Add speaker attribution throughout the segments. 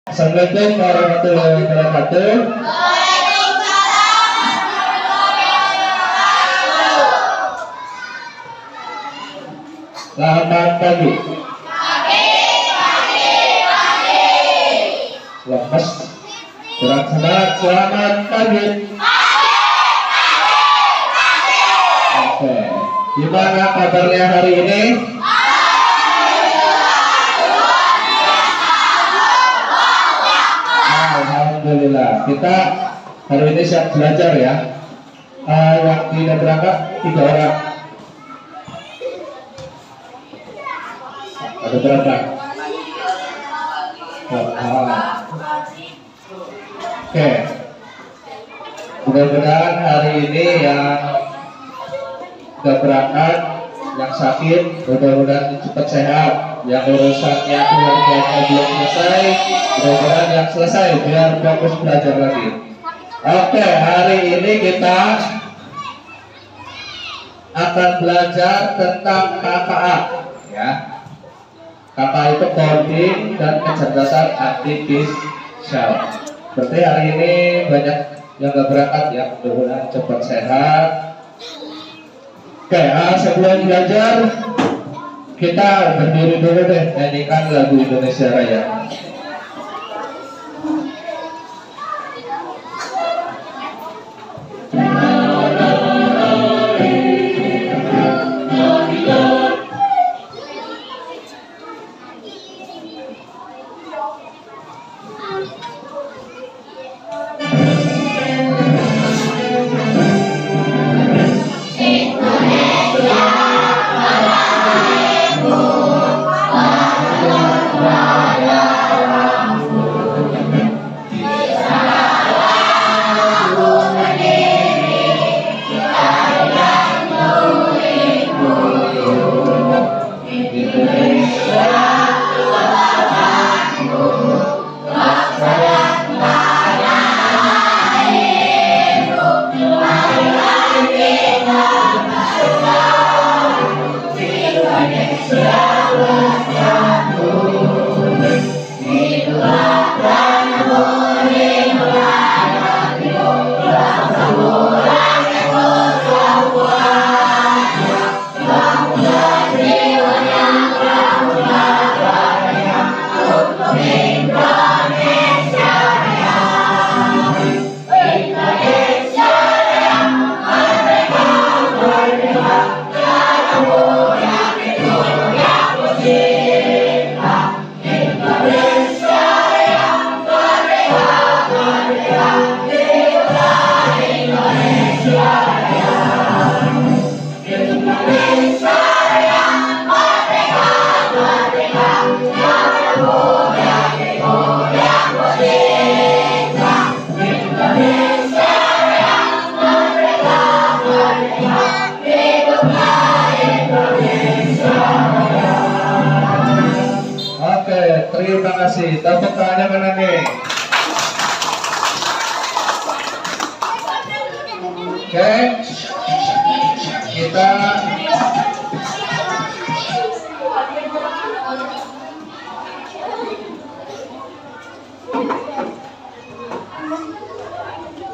Speaker 1: Assalamualaikum warahmatullahi wabarakatuh. Selamat pagi. Lemes. Kurang semangat. Selamat pagi. Oke. Gimana kabarnya hari ini? Alhamdulillah. Kita hari ini siap belajar ya. Yang tidak berangkat 3 orang. Ada berapa? Oke. Mudah-mudahan hari ini yang sudah berangkat, yang sakit, mudah-mudahan cepat sehat. Yang urusannya keluarganya belum selesai, mudah-mudahan yang selesai biar fokus belajar lagi. Oke, hari ini kita akan belajar tentang KKA ya. KKA itu coding dan kecerdasan artifisial. Berarti hari ini banyak yang gak berangkat ya, mudah-mudahan cepat sehat. Oke, sebelum belajar kita berdiri dulu deh, nyanyikan lagu Indonesia Raya. Terima kasih. Tepuk tangannya mana nih? Oke. Kita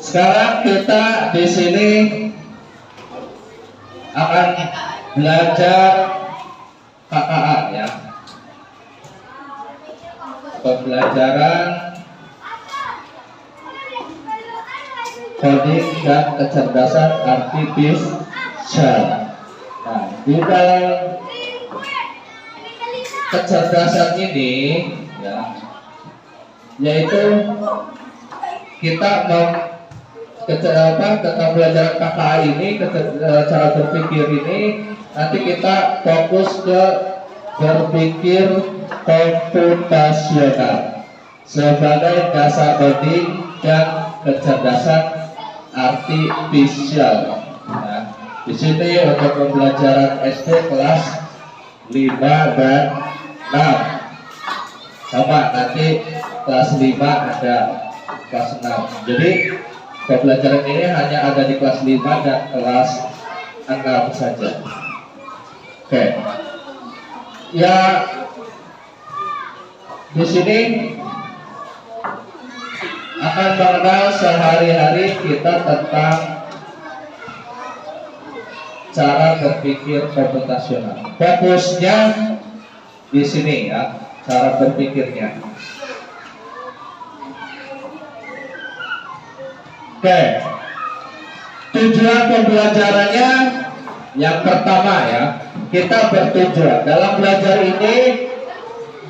Speaker 1: sekarang kita di sini akan belajar KKA ya. Pembelajaran coding dan kecerdasan artifisial. Nah, di dalam kecerdasan ini ya, yaitu kita tentang belajar KKA ini, cara berpikir ini, nanti kita fokus ke berpikir komputasional sebagai dasar coding dan kecerdasan artifisial. Nah, di sini untuk pembelajaran SD kelas 5 dan 6 sama, nanti kelas 5 ada kelas 6. Jadi pembelajaran ini hanya ada di kelas 5 dan kelas 6 saja. Oke. Ya, di sini akan mengenal sehari-hari kita tentang cara berpikir komputasional. Fokusnya di sini ya, cara berpikirnya. Oke, tujuan pembelajarannya yang pertama ya, kita bertujuan dalam belajar ini,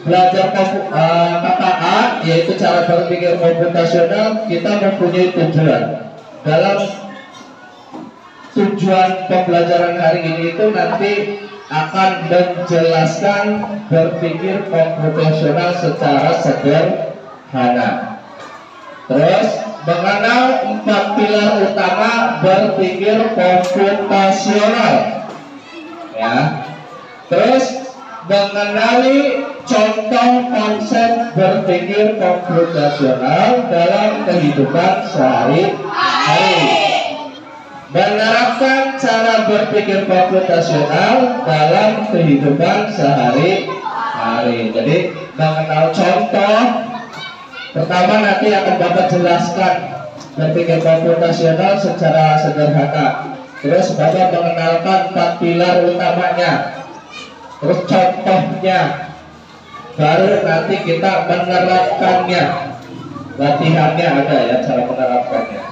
Speaker 1: belajar KKA yaitu cara berpikir komputasional, kita mempunyai tujuan. Dalam tujuan pembelajaran hari ini itu nanti akan menjelaskan berpikir komputasional secara sederhana. Terus mengenal 4 pilar utama berpikir komputasional, ya. Terus mengenali contoh konsep berpikir komputasional dalam kehidupan sehari-hari. Menerapkan cara berpikir komputasional dalam kehidupan sehari-hari. Jadi mengenal contoh. Pertama nanti akan Bapak jelaskan berpikir komputasional secara sederhana. Terus Bapak mengenalkan 4 pilar utamanya. Terus contohnya. Baru nanti kita menerapkannya. Latihannya ada ya, cara menerapkannya.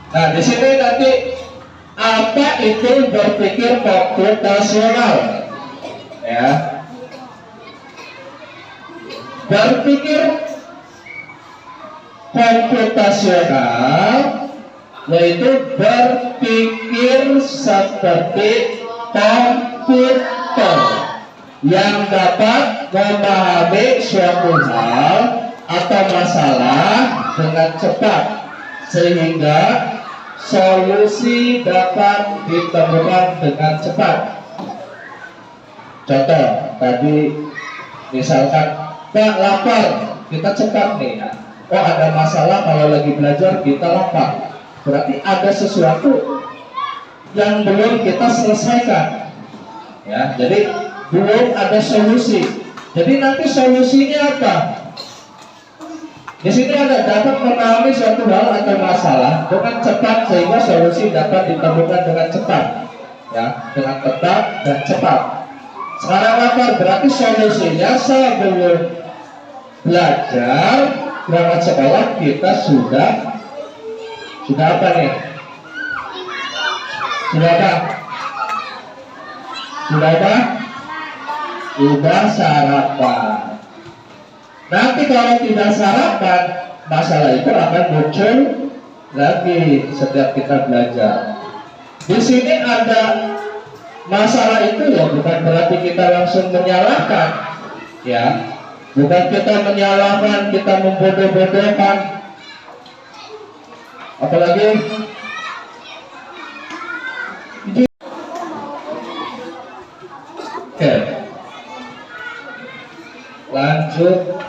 Speaker 1: Nah, di sini nanti apa itu berpikir komputasional? Ya. Berpikir komputasional yaitu berpikir seperti komputer yang dapat memahami suatu hal atau masalah dengan cepat sehingga solusi dapat ditemukan dengan cepat. Contoh tadi misalkan Pak lapar, kita cepat nih ya. Oh ada masalah kalau lagi belajar kita lapar, berarti ada sesuatu yang belum kita selesaikan ya. Jadi belum ada solusi. Jadi nanti solusinya apa? Di sini ada dapat memahami suatu hal atau masalah dengan cepat sehingga solusi dapat ditemukan dengan cepat ya, dengan tepat dan cepat. Sekarang lapar berarti solusinya sebelum belajar berangkat sekolah kita sudah apa nih? Sudah apa? Sudah sarapan. Nanti kalau tidak sarapan, masalah itu akan muncul lagi setiap kita belajar. Di sini ada masalah itu ya, bukan berarti kita langsung menyalahkan, ya, bukan kita menyalahkan, kita membodoh-bodohkan, apalagi oke. Lanjut.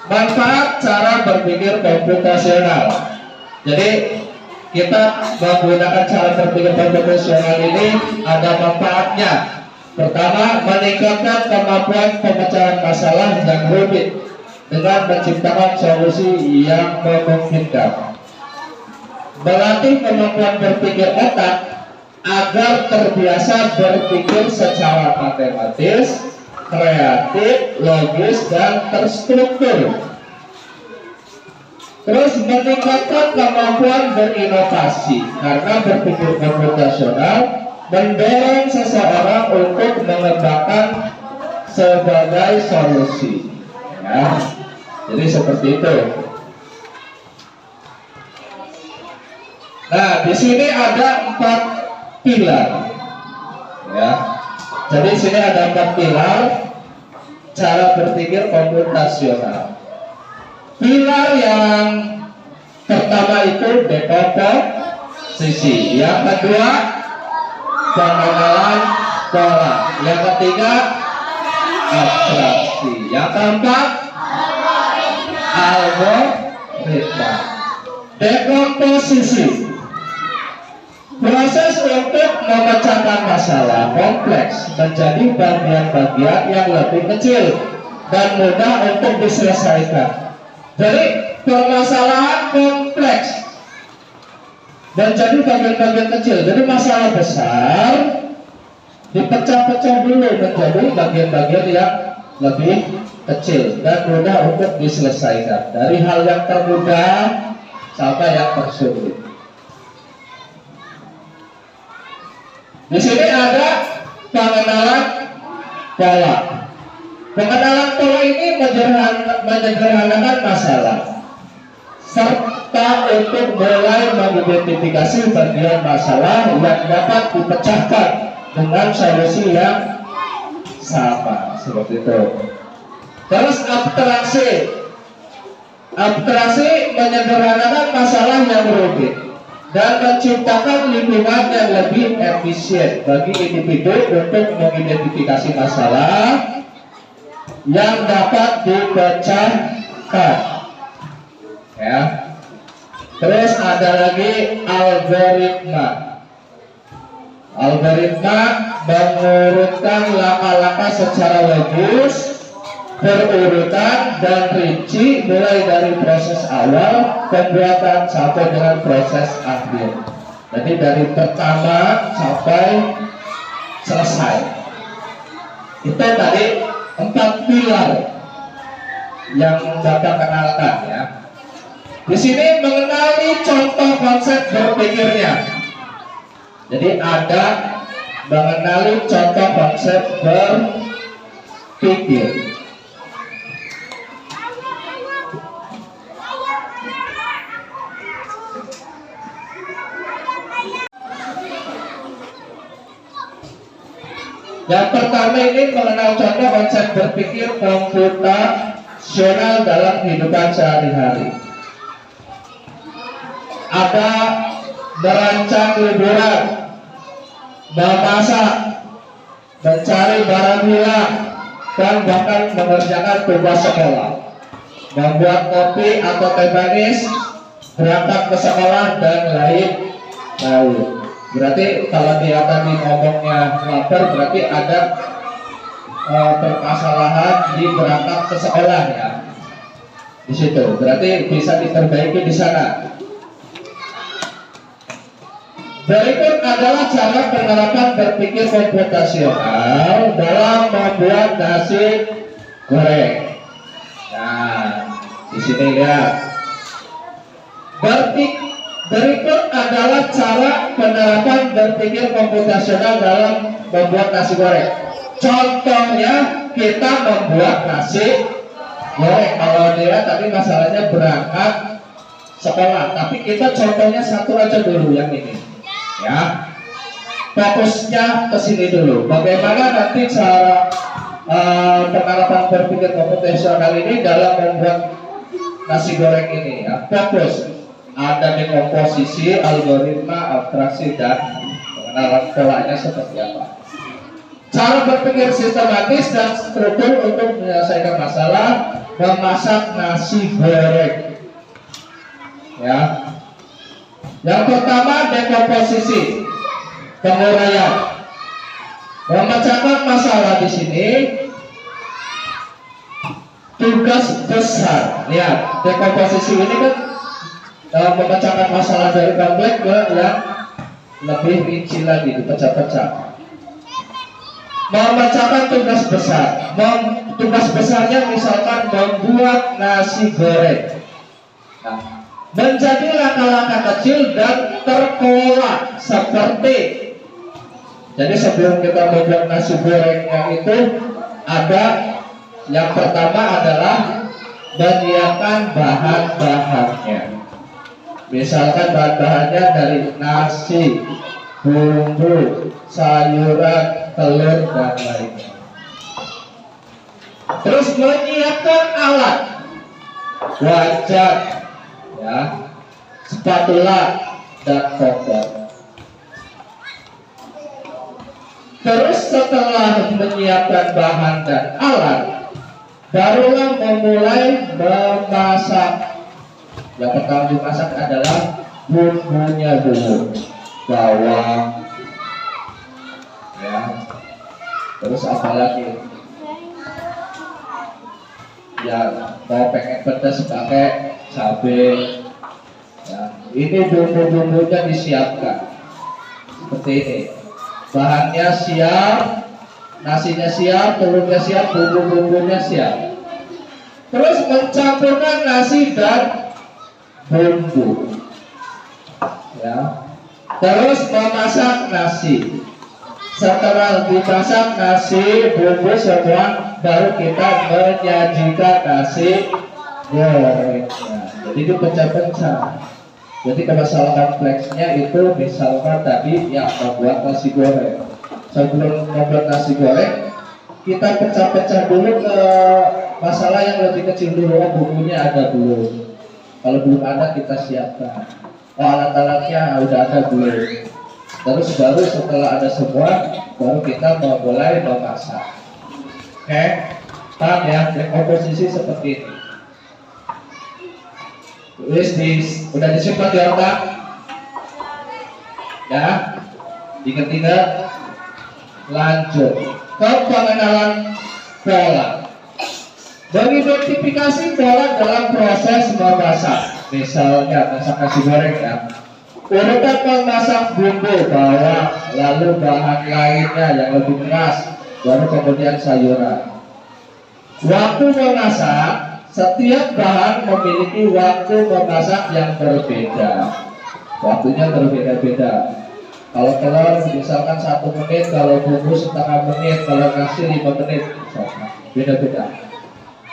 Speaker 1: Manfaat cara berpikir komputasional. Jadi kita menggunakan cara berpikir komputasional ini ada manfaatnya. Pertama, meningkatkan kemampuan pemecahan masalah yang rumit dengan menciptakan solusi yang memungkinkan. Melatih kemampuan berpikir otak agar terbiasa berpikir secara matematis, kreatif, logis, dan terstruktur. Terus meningkatkan kemampuan berinovasi karena berpikir komputasional mendorong seseorang untuk mengembangkan sebagai solusi. Ya, jadi seperti itu. Nah, di sini ada 4 pilar. Ya. Jadi sini ada 4 pilar cara berpikir komputasional. Pilar yang pertama itu dekomposisi, yang kedua pengenalan pola, yang ketiga abstraksi, yang keempat algoritma. Dekomposisi. Proses untuk memecahkan masalah kompleks menjadi bagian-bagian yang lebih kecil dan mudah untuk diselesaikan. Jadi permasalahan kompleks menjadi bagian-bagian kecil. Jadi masalah besar dipecah-pecah dulu menjadi bagian-bagian yang lebih kecil dan mudah untuk diselesaikan. Dari hal yang termudah sampai yang tersulit. Di sini ada pengenalan pola. Pengenalan pola ini menyederhanakan masalah serta untuk mulai mengidentifikasi bagian masalah yang dapat dipecahkan dengan solusi yang sama, seperti itu. Terus abstraksi. Abstraksi menyederhanakan masalah yang rumit dan menciptakan lingkungan yang lebih efisien bagi individu untuk mengidentifikasi masalah yang dapat dipecahkan. Ya. Terus ada lagi algoritma. Algoritma mengurutkan langkah-langkah secara logis, berurutan dan rinci mulai dari proses awal pembuatan sampai dengan proses akhir. Jadi dari pertama sampai selesai. Itu tadi 4 pilar yang dapat kenalkan ya. Di sini mengenali contoh konsep berpikirnya. Jadi ada mengenali contoh konsep berpikir. Yang pertama ini mengenal contoh konsep berpikir komputasional dalam kehidupan sehari-hari. Ada merancang liburan, memasak, mencari barang hilang, dan bahkan mengerjakan tugas sekolah, membuat kopi atau teh manis, berangkat ke sekolah, dan lain-lain. Berarti kalau dia tadi ngomongnya lapar, berarti ada permasalahan di berangkat ke sekolah ya. Di situ berarti bisa diperbaiki di sana. Berikut adalah cara penerapan berpikir komputasional dalam membuat nasi goreng. Nah, di sini lihat. Berikut adalah cara penerapan berpikir komputasional dalam membuat nasi goreng. Contohnya kita membuat nasi goreng. Kalau dia tadi masalahnya berangkat sekolah, tapi kita contohnya satu aja dulu yang ini. Ya, fokusnya ke sini dulu. Bagaimana nanti cara penerapan berpikir komputasional ini dalam membuat nasi goreng ini? Ya, fokus. Ada dekomposisi, algoritma, abstraksi, dan pengenalan polanya seperti apa. Cara berpikir sistematis dan struktur untuk menyelesaikan masalah memasak nasi goreng. Ya. Yang pertama dekomposisi, penguraian. Memecahkan masalah di sini tugas besar. Lihat, dekomposisi ini kan memecahkan masalah dari kompleks ke yang lebih rinci lagi, dipecah-pecah. Memecahkan tugas besar. Tugas besarnya misalkan membuat nasi goreng. Nah, menjadi langkah-langkah kecil dan terkelola seperti. Jadi sebelum kita membuat nasi gorengnya itu ada yang pertama adalah menyiapkan bahan-bahannya. Misalkan bahan-bahannya dari nasi, bumbu, sayuran, telur, dan lainnya. Terus menyiapkan alat, wajan, ya, spatula, dan kompor. Terus setelah menyiapkan bahan dan alat, barulah memulai memasak. Yang pertama dimasak adalah bumbunya dulu. bawang, ya. Terus apa lagi? Ya, mau pengen pedas pakai cabai. Ya, ini bumbu-bumbunya disiapkan seperti ini. Bahannya siap, nasinya siap, telurnya siap, bumbu-bumbunya siap. Terus mencampurkan nasi dan bumbu, ya. Terus memasak nasi. Setelah dimasak nasi, bumbu semua, baru kita menyajikan nasi gorengnya. Jadi itu pecah-pecah. Jadi kemasalah kompleksnya itu misalkan tadi yang membuat nasi goreng. Sebelum membuat nasi goreng, kita pecah-pecah dulu ke masalah yang lebih kecil dulu. Oh, bumbunya ada belum? Kalau belum ada kita siapkan. Oh, alat-alatnya udah ada belum? Terus baru setelah ada semua, baru kita mulai memasak. Oke, paham ya? Komposisi seperti ini. Tulis udah disimpan di otak? Ya, ingat-ingat. Lanjut ke pengenalan pola. Mengidentifikasi pola dalam proses memasak. Misalnya masak nasi goreng ya. Urutan memasak bumbu bawang, lalu bahan lainnya yang lebih keras, baru kemudian sayuran. Waktu memasak, setiap bahan memiliki waktu memasak yang berbeda. Waktunya berbeda-beda. Kalau telur misalkan 1 menit, kalau bumbu setengah menit, kalau nasi 5 menit, beda-beda.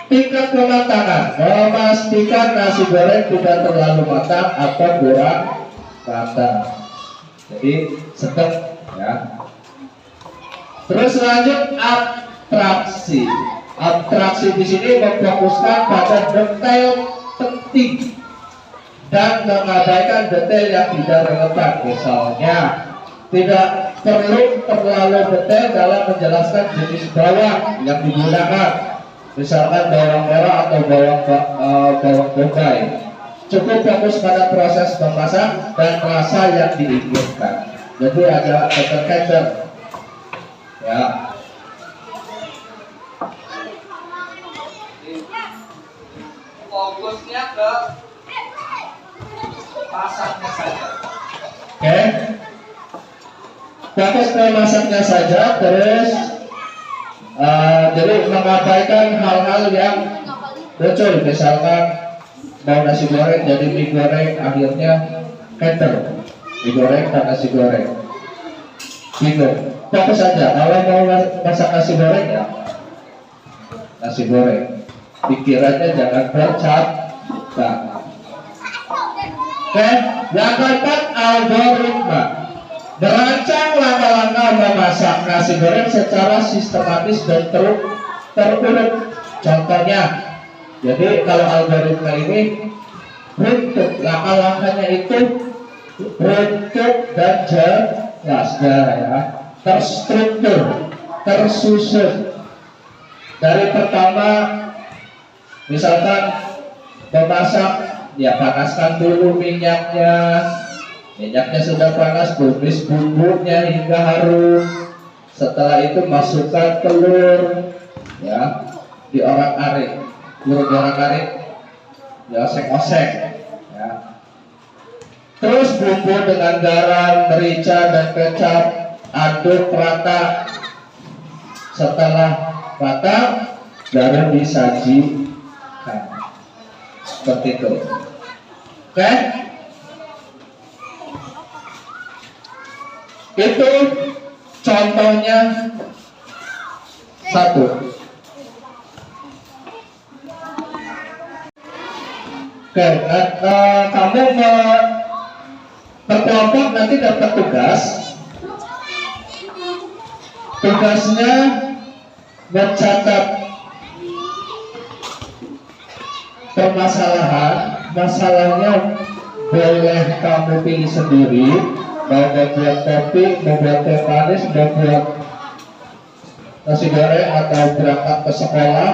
Speaker 1: Tingkat kematangan, memastikan nasi goreng tidak terlalu matang atau kurang matang. Jadi sedang ya. Terus lanjut abstraksi. Abstraksi di sini memfokuskan pada detail penting dan mengabaikan detail yang tidak relevan. Misalnya, tidak perlu terlalu detail dalam menjelaskan jenis bawang yang digunakan. Misalkan bawang merah atau bawang bombay. Cukup fokus pada proses memasak dan rasa yang diinginkan. Jadi ada keter-keter. Ya. Fokusnya ke masaknya saja. Oke. Fokus ke masaknya saja, terus jadi mengabaikan hal-hal yang muncul, misalkan mau nasi goreng jadi mie goreng, akhirnya keter mie goreng dan nasi goreng. Bingung. Fokus saja. Kalau mau masak nasi goreng ya nasi goreng. Pikirannya jangan bercabang. Oke, yang keempat algoritma. Merancang langkah-langkah memasak nasi goreng secara sistematis dan terurut. Contohnya, jadi kalau algoritma ini bentuk langkah-langkahnya itu bentuk dan jelas ya, terstruktur, tersusun. Dari pertama, misalkan memasak, ya panaskan dulu minyaknya. Minyaknya sudah panas, tumis bumbunya hingga harum. Setelah itu masukkan telur, ya, diorak-arik, diorak-arik, ya, osek-osek, ya. Terus bumbu dengan garam, merica dan kecap, aduk rata. Setelah rata, baru disajikan. Seperti itu. Oke? Itu contohnya satu. Oke, kamu berkelompok nanti dapat tugas. Tugasnya mencatat permasalahan. Masalahnya boleh kamu pilih sendiri. Mau buat kopi, mau buat teh manis, mau buat nasi goreng, atau berangkat ke sekolah,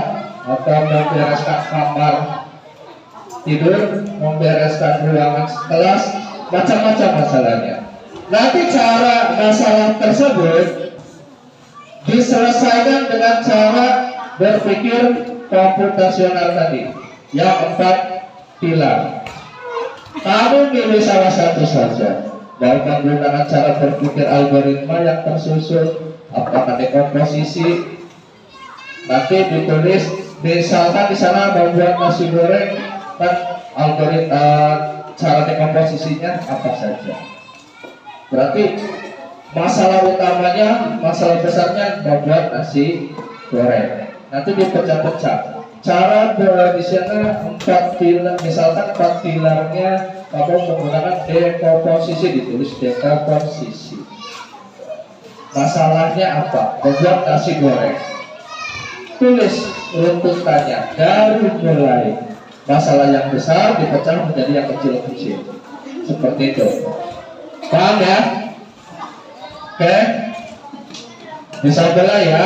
Speaker 1: atau membereskan kamar tidur, membereskan ruangan kelas, macam-macam masalahnya. Nanti cara masalah tersebut diselesaikan dengan cara berpikir komputasional tadi, yang 4 pilar. Kamu pilih salah satu saja, baik menggunakan cara berpikir algoritma yang tersusun, apakah dekomposisi. Nanti ditulis, misalkan di sana membuat nasi goreng, kan algoritma cara dekomposisinya apa saja. Berarti masalah utamanya, masalah besarnya membuat nasi goreng. Nanti dipecah-pecah. Cara di sana 4 pilar, misalkan 4 pilarnya kamu menggunakan dekomposisi, ditulis dekomposisi. Masalahnya apa? Membuat nasi goreng. Tulis runtutannya dari mulai masalah yang besar dipecah menjadi yang kecil-kecil. Seperti itu. Paham ya? Oke. Bisa bela ya.